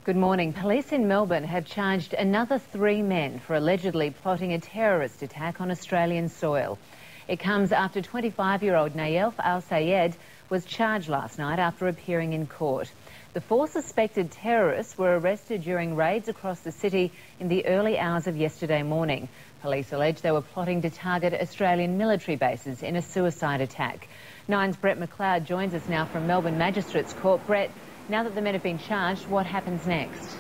Good morning. Police in Melbourne have charged another 3 men for allegedly plotting a terrorist attack on Australian soil. It comes after 25-year-old Nayef Al-Sayed was charged last night after appearing in court. The 4 suspected terrorists were arrested during raids across the city in the early hours of yesterday morning. Police allege they were plotting to target Australian military bases in a suicide attack. Nine's Brett McLeod joins us now from Melbourne Magistrates Court. Brett, now that the men have been charged, what happens next?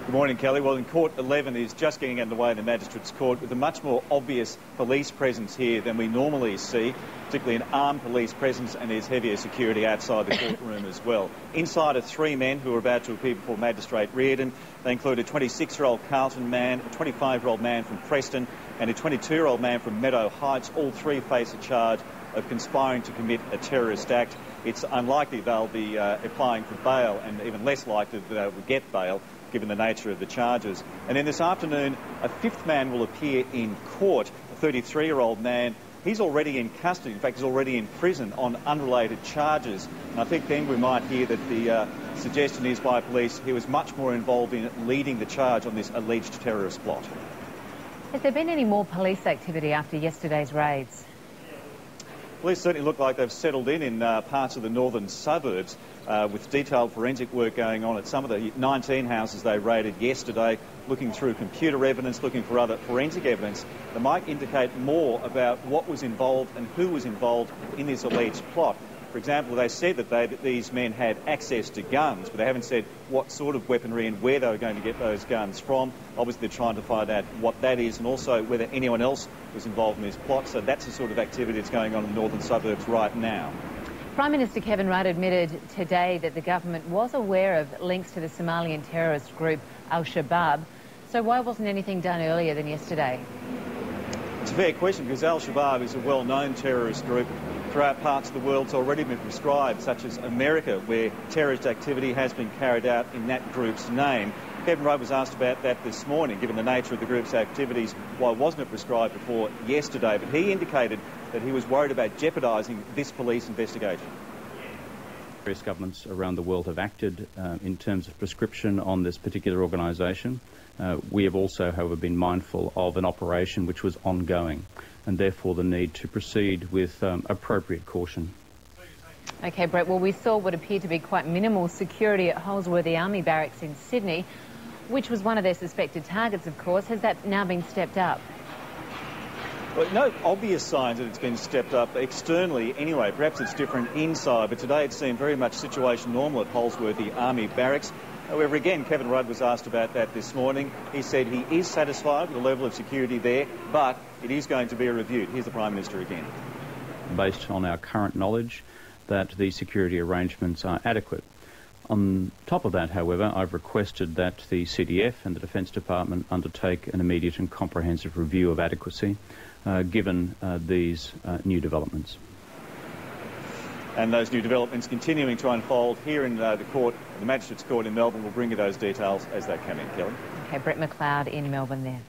Good morning, Kelly. Well, in Court 11 is just getting underway in the Magistrates Court with a much more obvious police presence here than we normally see, particularly an armed police presence, and there's heavier security outside the courtroom as well. Inside are 3 men who are about to appear before Magistrate Reardon. They include a 26-year-old Carlton man, a 25-year-old man from Preston and a 22-year-old man from Meadow Heights. All 3 face a charge of conspiring to commit a terrorist act. It's unlikely they'll be applying for bail, and even less likely that they will get bail, given the nature of the charges. And then this afternoon, a 5th man will appear in court, a 33-year-old man. He's already in custody. In fact, he's already in prison on unrelated charges. And I think then we might hear that the suggestion is by police he was much more involved in leading the charge on this alleged terrorist plot. Has there been any more police activity after yesterday's raids? Police certainly look like they've settled in parts of the northern suburbs with detailed forensic work going on at some of the 19 houses they raided yesterday, looking through computer evidence, looking for other forensic evidence that might indicate more about what was involved and who was involved in this alleged plot. For example, they said that these men had access to guns, but they haven't said what sort of weaponry and where they were going to get those guns from. Obviously, they're trying to find out what that is and also whether anyone else was involved in this plot. So that's the sort of activity that's going on in the northern suburbs right now. Prime Minister Kevin Rudd admitted today that the government was aware of links to the Somalian terrorist group Al-Shabaab. So why wasn't anything done earlier than yesterday? It's a fair question, because Al-Shabaab is a well-known terrorist group throughout parts of the world. It's already been prescribed, such as America, where terrorist activity has been carried out in that group's name. Kevin Rudd was asked about that this morning, given the nature of the group's activities. Why wasn't it prescribed before yesterday? But he indicated that he was worried about jeopardising this police investigation. Various governments around the world have acted in terms of prescription on this particular organisation. We have also, however, been mindful of an operation which was ongoing, and therefore the need to proceed with appropriate caution. OK, Brett, well, we saw what appeared to be quite minimal security at Holsworthy Army Barracks in Sydney, which was one of their suspected targets, of course. Has that now been stepped up? Well, no obvious signs that it's been stepped up externally anyway. Perhaps it's different inside, but today it seemed very much situation normal at Holsworthy Army Barracks. However, again, Kevin Rudd was asked about that this morning. He said he is satisfied with the level of security there, but it is going to be reviewed. Here's the Prime Minister again. Based on our current knowledge that the security arrangements are adequate. On top of that, however, I've requested that the CDF and the Defence Department undertake an immediate and comprehensive review of adequacy, given these new developments. And those new developments continuing to unfold here in the Magistrates Court in Melbourne. We'll bring you those details as they come in, Kelly. OK, Brett McLeod in Melbourne there.